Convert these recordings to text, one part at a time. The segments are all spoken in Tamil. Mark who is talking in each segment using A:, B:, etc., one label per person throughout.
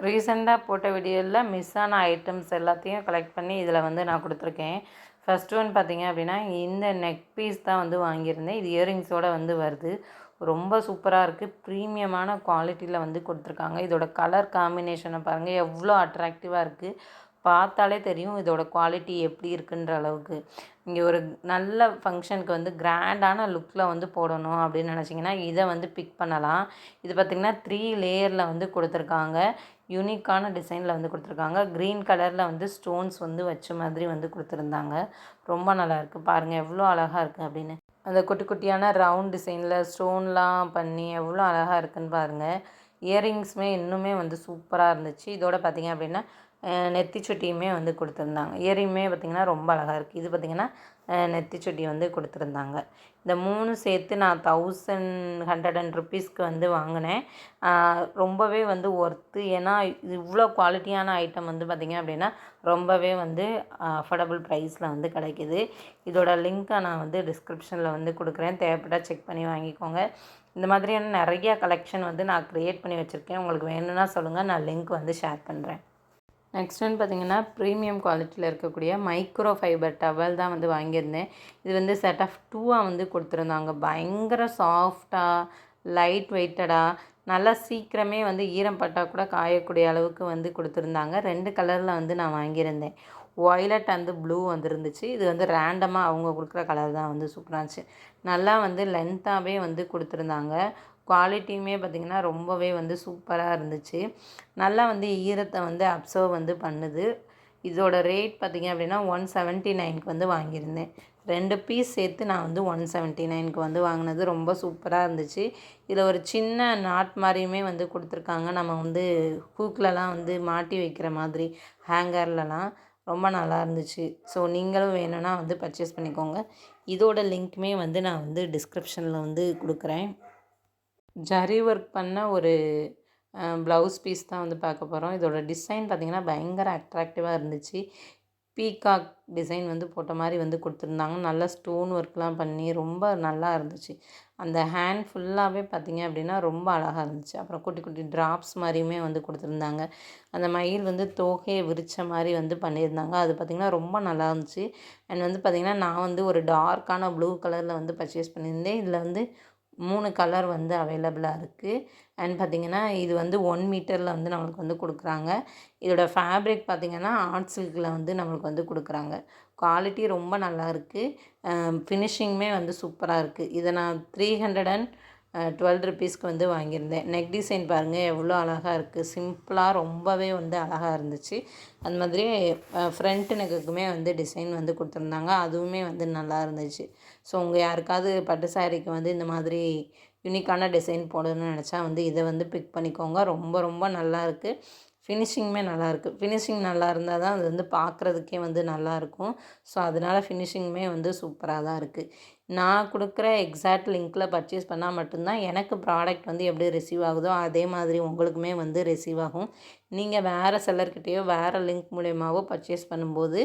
A: ரீசெண்டாக போட்ட வீடியோவில் மிஸ் ஆன ஐட்டம்ஸ் எல்லாத்தையும் கலெக்ட் பண்ணி இதில் வந்து நான் கொடுத்துருக்கேன். ஃபர்ஸ்ட் ஒன் பார்த்தீங்க அப்படின்னா, இந்த நெக் பீஸ் தான் வந்து வாங்கியிருந்தேன். இது இயரிங்ஸோடு வந்து வருது. ரொம்ப சூப்பராக இருக்குது. ப்ரீமியமான குவாலிட்டியில் வந்து கொடுத்துருக்காங்க. இதோட கலர் காம்பினேஷனை பாருங்கள், எவ்வளோ அட்ராக்டிவாக இருக்குது. பார்த்தாலே தெரியும் இதோட குவாலிட்டி எப்படி இருக்குன்ற அளவுக்கு. இங்கே ஒரு நல்ல ஃபங்க்ஷனுக்கு வந்து கிராண்டான லுக்கில் வந்து போடணும் அப்படின்னு நினச்சிங்கன்னா இதை வந்து பிக் பண்ணலாம். இது பார்த்திங்கன்னா 3 லேயரில் வந்து கொடுத்துருக்காங்க. யூனிக்கான டிசைனில் வந்து கொடுத்துருக்காங்க. க்ரீன் கலரில் வந்து ஸ்டோன்ஸ் வந்து வச்ச மாதிரி வந்து கொடுத்துருந்தாங்க. ரொம்ப நல்லாயிருக்கு. பாருங்கள் எவ்வளோ அழகாக இருக்குது அப்படின்னு. அந்த குட்டி குட்டியான ரவுண்ட் டிசைனில் ஸ்டோன்லாம் பண்ணி எவ்வளோ அழகாக இருக்குதுன்னு பாருங்கள். இயரிங்ஸுமே இன்னுமே வந்து சூப்பராக இருந்துச்சு. இதோட பார்த்திங்க அப்படின்னா நெத்திச்சுட்டியுமே வந்து கொடுத்துருந்தாங்க. இயரிங்குமே பார்த்திங்கன்னா ரொம்ப அழகாக இருக்குது. இது பார்த்திங்கன்னா நெத்திச்சுட்டி வந்து கொடுத்துருந்தாங்க. இந்த 3 சேர்த்து நான் 1100 ருப்பீஸ்க்கு வந்து வாங்கினேன். ரொம்பவே வந்து ஒர்த்து. ஏன்னா இவ்வளோ குவாலிட்டியான ஐட்டம் வந்து பார்த்திங்க அப்படின்னா ரொம்பவே வந்து அஃபோர்டபுள் ப்ரைஸில் வந்து கிடைக்கிது. இதோட லிங்க்கை நான் வந்து டிஸ்கிரிப்ஷனில் வந்து கொடுக்குறேன். தேவைப்பட்டால் செக் பண்ணி வாங்கிக்கோங்க. இந்த மாதிரியான நிறைய கலெக்ஷன் வந்து நான் க்ரியேட் பண்ணி வச்சுருக்கேன். உங்களுக்கு வேணும்னா சொல்லுங்கள், நான் லிங்க் வந்து ஷேர் பண்ணுறேன். நெக்ஸ்ட் வந்து பார்த்திங்கன்னா ப்ரீமியம் குவாலிட்டியில் இருக்கக்கூடிய மைக்ரோ ஃபைபர் டவல் தான் வந்து வாங்கியிருந்தேன். இது வந்து செட் ஆஃப் 2ஆக வந்து கொடுத்துருந்தாங்க. பயங்கர சாஃப்டாக, லைட் வெயிட்டடாக, நல்லா சீக்கிரமே வந்து ஈரம் பட்டால் கூட காயக்கூடிய அளவுக்கு வந்து கொடுத்துருந்தாங்க. 2 கலரில் வந்து நான் வாங்கியிருந்தேன். ஒய்லட் அண்ட் ப்ளூ வந்துருந்துச்சு. இது வந்து ரேண்டமாக அவங்க கொடுக்குற கலர் தான் வந்து சூப்பராக இருந்துச்சு. நல்லா வந்து லென்த்தாகவே வந்து கொடுத்துருந்தாங்க. குவாலிட்டியுமே பார்த்திங்கன்னா ரொம்பவே வந்து சூப்பராக இருந்துச்சு. நல்லா வந்து ஈரத்தை வந்து அப்சர்வ் வந்து பண்ணுது. இதோட ரேட் பார்த்திங்க அப்படின்னா 179க்கு வந்து வாங்கியிருந்தேன். 2 பீஸ் சேர்த்து நான் வந்து 179க்கு வந்து வாங்கினது. ரொம்ப சூப்பராக இருந்துச்சு. இதில் ஒரு சின்ன நாட் மாதிரியுமே வந்து கொடுத்துருக்காங்க. நம்ம வந்து ஹூக்லலாம் வந்து மாட்டி வைக்கிற மாதிரி ஹேங்கர்லலாம் ரொம்ப நல்லா இருந்துச்சு. ஸோ நீங்களும் வேணும்னா வந்து பர்ச்சேஸ் பண்ணிக்கோங்க. இதோட லிங்க்குமே வந்து நான் வந்து டிஸ்கிரிப்ஷனில் வந்து கொடுக்குறேன். ஜரி ஒர்க் பண்ண ஒரு ப்ளவுஸ் பீஸ் தான் வந்து பார்க்க போகிறோம். இதோட டிசைன் பார்த்திங்கன்னா பயங்கர அட்ராக்டிவாக இருந்துச்சு. பீகாக் டிசைன் வந்து போட்ட மாதிரி வந்து கொடுத்துருந்தாங்க. நல்லா ஸ்டோன் ஒர்க்லாம் பண்ணி ரொம்ப நல்லா இருந்துச்சு. அந்த ஹேண்ட் ஃபுல்லாகவே பார்த்திங்க அப்படின்னா ரொம்ப அழகாக இருந்துச்சு. அப்புறம் குட்டி குட்டி ட்ராப்ஸ் மாதிரியுமே வந்து கொடுத்துருந்தாங்க. அந்த மயில் வந்து தோகையை விரித்த மாதிரி வந்து பண்ணியிருந்தாங்க. அது பார்த்திங்கன்னா ரொம்ப நல்லா இருந்துச்சு. அண்ட் வந்து பார்த்திங்கன்னா நான் வந்து ஒரு டார்க்கான ப்ளூ கலரில் வந்து பர்ச்சேஸ் பண்ணியிருந்தேன். இதில் வந்து 3 கலர் வந்து அவைலபிளாக இருக்குது. அண்ட் பார்த்திங்கன்னா இது வந்து 1 மீட்டரில் வந்து நம்மளுக்கு வந்து கொடுக்குறாங்க. இதோட ஃபேப்ரிக் பார்த்திங்கன்னா ஆர்ட் சில்கில் வந்து நம்மளுக்கு வந்து கொடுக்குறாங்க. குவாலிட்டி ரொம்ப நல்லா இருக்குது. ஃபினிஷிங்குமே வந்து சூப்பராக இருக்குது. இதை நான் 312 ருப்பீஸ்க்கு வந்து வாங்கியிருந்தேன். நெக் டிசைன் பாருங்கள் எவ்வளோ அழகாக இருக்குது. சிம்பிளாக ரொம்பவே வந்து அழகாக இருந்துச்சு. அந்த மாதிரி ஃப்ரண்ட் நெக்குக்குமே வந்து டிசைன் வந்து கொடுத்துருந்தாங்க. அதுவுமே வந்து நல்லா இருந்துச்சு. ஸோ உங்கள் யாருக்காவது பட்டு சாரீக்கு வந்து இந்த மாதிரி யூனிக்கான டிசைன் போடணும்னு நினச்சா வந்து இதை வந்து பிக் பண்ணிக்கோங்க. ரொம்ப ரொம்ப நல்லாயிருக்கு. ஃபினிஷிங்குமே நல்லாயிருக்கு. ஃபினிஷிங் நல்லா இருந்தால் தான் அது வந்து பார்க்குறதுக்கே வந்து நல்லாயிருக்கும். ஸோ அதனால் ஃபினிஷிங்குமே வந்து சூப்பராக தான் இருக்குது. நான் கொடுக்குற எக்ஸாக்ட் லிங்க்கில் பர்ச்சேஸ் பண்ணால் மட்டும்தான் எனக்கு ப்ராடக்ட் வந்து எப்படி ரிசீவ் ஆகுதோ அதே மாதிரி உங்களுக்குமே வந்து ரிசீவ் ஆகும். நீங்கள் வேறு செல்லர்கிட்டேயோ வேறு லிங்க் மூலியமாகவோ பர்ச்சேஸ் பண்ணும்போது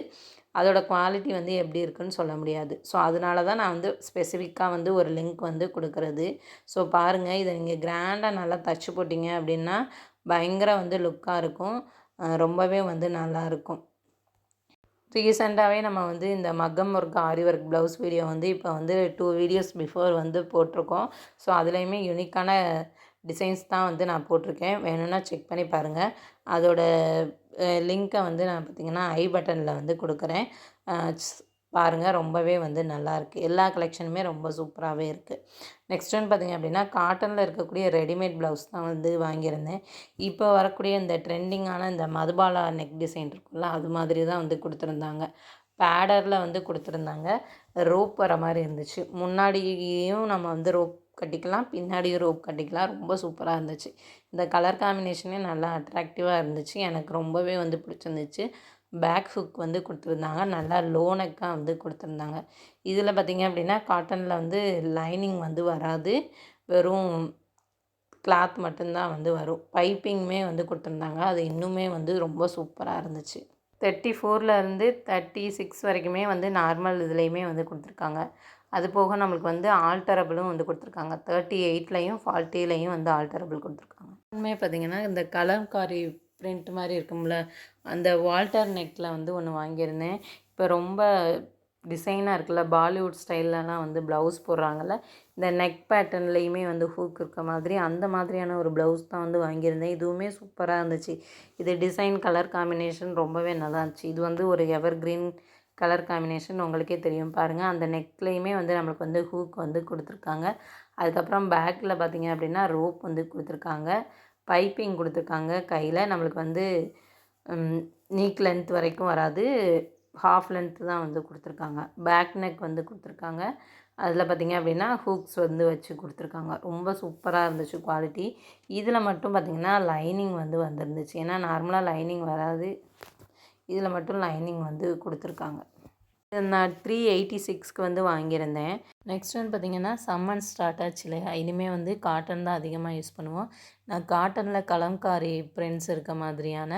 A: அதோட குவாலிட்டி வந்து எப்படி இருக்குன்னு சொல்ல முடியாது. ஸோ அதனால தான் நான் வந்து ஸ்பெசிஃபிக்காக வந்து ஒரு லிங்க் வந்து கொடுக்குறது. ஸோ பாருங்கள், இதை நீங்கள் கிராண்டாக நல்லா தச்சு போட்டிங்க அப்படின்னா பயங்கர வந்து லுக்காக இருக்கும். ரொம்பவே வந்து நல்லாயிருக்கும். ரீசெண்டாகவே நம்ம வந்து இந்த மக்கம் ஒர்க், ஆரி ஒர்க் ப்ளவுஸ் வீடியோ வந்து இப்போ வந்து 2 வீடியோஸ் பிஃபோர் வந்து போட்டிருக்கோம். ஸோ அதுலேயுமே யூனிக்கான டிசைன்ஸ் தான் வந்து நான் போட்டிருக்கேன். வேணும்னா செக் பண்ணி பாருங்கள். அதோட லிங்க்கை வந்து நான் பார்த்திங்கன்னா ஐ பட்டனில் வந்து கொடுக்குறேன். பாருங்கள், ரொம்பவே வந்து நல்லாயிருக்கு. எல்லா கலெக்ஷனுமே ரொம்ப சூப்பராகவே இருக்குது. நெக்ஸ்ட் ஒன் பார்த்திங்க அப்படின்னா காட்டனில் இருக்கக்கூடிய ரெடிமேட் ப்ளவுஸ் தான் வந்து வாங்கியிருந்தேன். இப்போ வரக்கூடிய இந்த ட்ரெண்டிங்கான இந்த மதுபாலா நெக் டிசைன் இருக்குல்ல, அது மாதிரி தான் வந்து கொடுத்துருந்தாங்க. பேடரில் வந்து கொடுத்துருந்தாங்க. ரோப் வர மாதிரி இருந்துச்சு. முன்னாடியும் நம்ம வந்து ரோப் கட்டிக்கலாம், பின்னாடியும் ரோப் கட்டிக்கலாம். ரொம்ப சூப்பராக இருந்துச்சு. இந்த கலர் காம்பினேஷனே நல்லா அட்ராக்டிவாக இருந்துச்சு. எனக்கு ரொம்பவே வந்து பிடிச்சிருந்துச்சு. பேக் ஹுக் வந்து கொடுத்துருந்தாங்க. நல்லா லோ நெக்காக வந்து கொடுத்துருந்தாங்க. இதில் பார்த்திங்க அப்படின்னா காட்டனில் வந்து லைனிங் வந்து வராது. வெறும் கிளாத் மட்டும்தான் வந்து வரும். பைப்பிங்குமே வந்து கொடுத்துருந்தாங்க. அது இன்னுமே வந்து ரொம்ப சூப்பராக இருந்துச்சு. 34லேருந்து 36 வரைக்குமே வந்து நார்மல் இதுலேயுமே வந்து கொடுத்துருக்காங்க. அது போக நம்மளுக்கு வந்து ஆல்டரபிளும் வந்து கொடுத்துருக்காங்க. 38லேயும் 40லேயும் வந்து ஆல்டரபிள் கொடுத்துருக்காங்க. உண்மையாக பார்த்திங்கன்னா இந்த கலம்காரி பிரிண்ட் மாதிரி இருக்கும்ல, அந்த வால்டர் நெக்கில் வந்து ஒன்று வாங்கியிருந்தேன். இப்போ ரொம்ப டிசைனாக இருக்குல்ல, பாலிவுட் ஸ்டைல்லலாம் வந்து ப்ளவுஸ் போடுறாங்கல்ல, இந்த நெக் பேட்டர்ன்லேயுமே வந்து ஹூக் இருக்க மாதிரி அந்த மாதிரியான ஒரு ப்ளவுஸ் தான் வந்து வாங்கியிருந்தேன். இதுவுமே சூப்பராக இருந்துச்சு. இது டிசைன் கலர் காம்பினேஷன் ரொம்பவே நல்லா இருந்துச்சு. இது வந்து ஒரு எவர் கிரீன் கலர் காம்பினேஷன் உங்களுக்கே தெரியும் பாருங்கள். அந்த நெக்லேயுமே வந்து நம்மளுக்கு வந்து ஹூக் வந்து கொடுத்துருக்காங்க. அதுக்கப்புறம் பேக்கில் பார்த்திங்க அப்படின்னா ரோப் வந்து கொடுத்துருக்காங்க, பைப்பிங் கொடுத்துருக்காங்க. கையில் நம்மளுக்கு வந்து நீக் லென்த் வரைக்கும் வராது, ஹாஃப் லென்த்து தான் வந்து கொடுத்துருக்காங்க. பேக் நெக் வந்து கொடுத்துருக்காங்க. அதில் பார்த்திங்க அப்படின்னா ஹூக்ஸ் வந்து வச்சு கொடுத்துருக்காங்க. ரொம்ப சூப்பராக இருந்துச்சு குவாலிட்டி. இதில் மட்டும் பார்த்திங்கன்னா லைனிங் வந்து வந்துருந்துச்சு. ஏன்னா நார்மலாக லைனிங் வராது, இதில் மட்டும் லைனிங் வந்து கொடுத்துருக்காங்க. நான் 386க்கு வந்து வாங்கியிருந்தேன். நெக்ஸ்ட் வந்து பார்த்திங்கன்னா சம்மர் ஸ்டார்ட் ஆச்சு இல்லையா, இனிமேல் வந்து காட்டன் தான் அதிகமாக யூஸ் பண்ணுவோம். நான் காட்டனில் கலம்காரி பிரிண்ட்ஸ் இருக்க மாதிரியான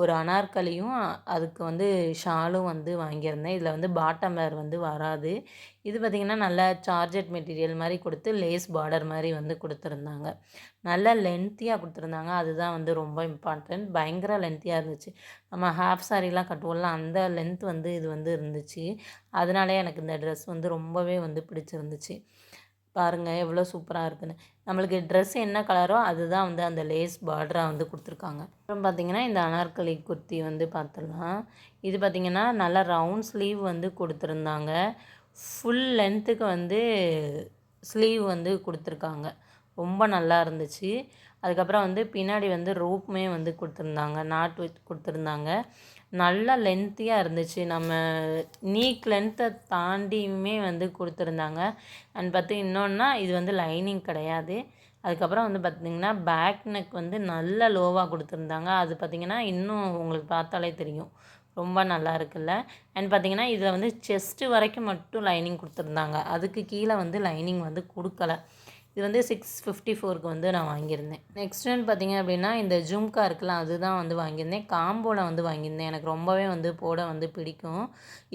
A: ஒரு அனார்கலியும் அதுக்கு வந்து ஷாலும் வந்து வாங்கியிருந்தேன். இதில் வந்து பாட்டம் வேர் வந்து வராது. இது பார்த்திங்கன்னா நல்லா சார்ஜட் மெட்டீரியல் மாதிரி கொடுத்து லேஸ் பார்டர் மாதிரி வந்து கொடுத்துருந்தாங்க. நல்லா லென்த்தியாக கொடுத்துருந்தாங்க. அதுதான் வந்து ரொம்ப இம்பார்ட்டன்ட். பயங்கர லென்த்தியாக இருந்துச்சு. நம்ம ஹாஃப் சாரீலாம் கட்டுவோம்ல, அந்த லென்த் வந்து இது வந்து இருந்துச்சு. அதனாலே எனக்கு இந்த ட்ரெஸ் வந்து ரொம்பவே வந்து பிடிச்சிருந்துச்சு. பாருங்கள் எவ்வளோ சூப்பராக இருக்குதுன்னு. நம்மளுக்கு ட்ரெஸ் என்ன கலரோ அதுதான் வந்து அந்த லேஸ் பார்டராக வந்து கொடுத்துருக்காங்க. அப்புறம் பார்த்திங்கன்னா இந்த அனார்கலி குர்த்தி வந்து பார்த்துடலாம். இது பார்த்திங்கன்னா நல்லா ரவுண்ட் ஸ்லீவ் வந்து கொடுத்துருந்தாங்க. ஃபுல் லென்த்துக்கு வந்து ஸ்லீவ் வந்து கொடுத்துருக்காங்க. ரொம்ப நல்லா இருந்துச்சு. அதுக்கப்புறம் வந்து பின்னாடி வந்து ரோப்புமே வந்து கொடுத்துருந்தாங்க, நாட் வச்சு கொடுத்துருந்தாங்க. நல்லா லென்த்தியாக இருந்துச்சு. நம்ம நீக் லென்த்தை தாண்டியுமே வந்து கொடுத்துருந்தாங்க. அண்ட் பார்த்து இன்னொன்னா இது வந்து லைனிங் கிடையாது. அதுக்கப்புறம் வந்து பார்த்திங்கன்னா பேக் நெக் வந்து நல்ல லோவாக கொடுத்துருந்தாங்க. அது பார்த்திங்கன்னா இன்னும் உங்களுக்கு பார்த்தாலே தெரியும், ரொம்ப நல்லா இருக்குல்ல. அண்ட் பார்த்திங்கன்னா இதில் வந்து செஸ்ட்டு வரைக்கும் மட்டும் லைனிங் கொடுத்துருந்தாங்க, அதுக்கு கீழே வந்து லைனிங் வந்து கொடுக்கல. இது வந்து 654க்கு வந்து நான் வாங்கியிருந்தேன். நெக்ஸ்ட் வந்து பார்த்திங்க அப்படின்னா இந்த ஜும்கா இருக்குல்ல, அதுதான் வந்து வாங்கியிருந்தேன். காம்போவில் வந்து வாங்கியிருந்தேன். எனக்கு ரொம்பவே வந்து போட வந்து பிடிக்கும்.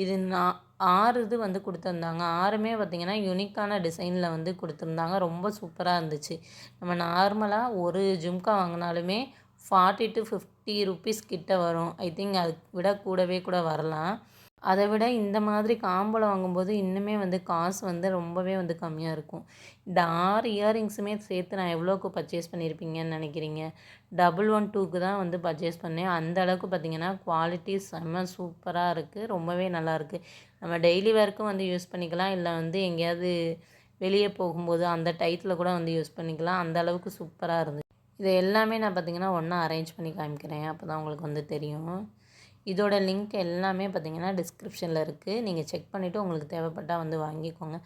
A: இது நான் 6 இது வந்து கொடுத்துருந்தாங்க. 6மே பார்த்திங்கன்னா யூனிக்கான டிசைனில் வந்து கொடுத்துருந்தாங்க. ரொம்ப சூப்பராக இருந்துச்சு. நம்ம நார்மலாக ஒரு ஜும்கா வாங்கினாலுமே 40 to 50 ருப்பீஸ் கிட்ட வரும். ஐ திங்க் அது விட கூடவே கூட வரலாம். அதை விட இந்த மாதிரி காம்போவில் வாங்கும்போது இன்னுமே வந்து காசு வந்து ரொம்பவே வந்து கம்மியாக இருக்கும். இந்த 6 இயரிங்ஸுமே சேர்த்து நான் எவ்வளோக்கு பர்ச்சேஸ் பண்ணியிருப்பீங்கன்னு நினைக்கிறீங்க? 112க்கு தான் வந்து பர்ச்சேஸ் பண்ணேன். அந்த அளவுக்கு பார்த்திங்கன்னா குவாலிட்டி செம்ம சூப்பராக இருக்குது, ரொம்பவே நல்லாயிருக்கு. நம்ம டெய்லி வேர்க்கும் வந்து யூஸ் பண்ணிக்கலாம், இல்லை வந்து எங்கேயாவது வெளியே போகும்போது அந்த டைத்தில் கூட வந்து யூஸ் பண்ணிக்கலாம். அந்த அளவுக்கு சூப்பராக இருந்துச்சு. இது எல்லாமே நான் பார்த்திங்கன்னா ஒன்றா அரேஞ்ச் பண்ணி காமிக்கிறேன், அப்போ தான் உங்களுக்கு வந்து தெரியும். இதோட லிங்க் எல்லாமே பார்த்திங்கன்னா டிஸ்கிரிப்ஷனில் இருக்குது. நீங்கள் செக் பண்ணிவிட்டு உங்களுக்கு தேவைப்பட்டால் வந்து வாங்கிக்கோங்க.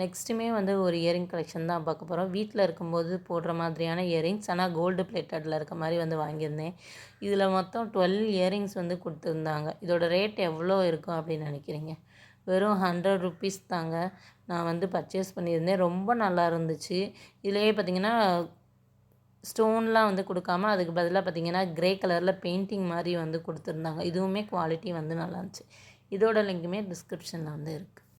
A: நெக்ஸ்ட்டுமே வந்து ஒரு இயரிங் கலெக்ஷன் தான் பார்க்க போகிறோம். வீட்டில் இருக்கும்போது போடுற மாதிரியான இயரிங்ஸ், ஆனால் கோல்டு பிளேட்டடில் இருக்க மாதிரி வந்து வாங்கியிருந்தேன். இதில் மொத்தம் 12 இயரிங்ஸ் வந்து கொடுத்துருந்தாங்க. இதோட ரேட் எவ்வளோ இருக்கும் அப்படின்னு நினைக்கிறீங்க? வெறும் 100 ருப்பீஸ் தாங்க. நான் வந்து பர்ச்சேஸ் பண்ணியிருந்தேன். ரொம்ப நல்லா இருந்துச்சு. இதுலேயே பார்த்திங்கன்னா ஸ்டோன்லாம் வந்து கொடுக்காம அதுக்கு பதிலாக பார்த்திங்கன்னா க்ரே கலரில் பெயிண்டிங் மாதிரி வந்து கொடுத்துருந்தாங்க. இதுவுமே குவாலிட்டி வந்து நல்லா இருந்துச்சு. இதோட லிங்க்குமே டிஸ்கிரிப்ஷனில் வந்து இருக்குது.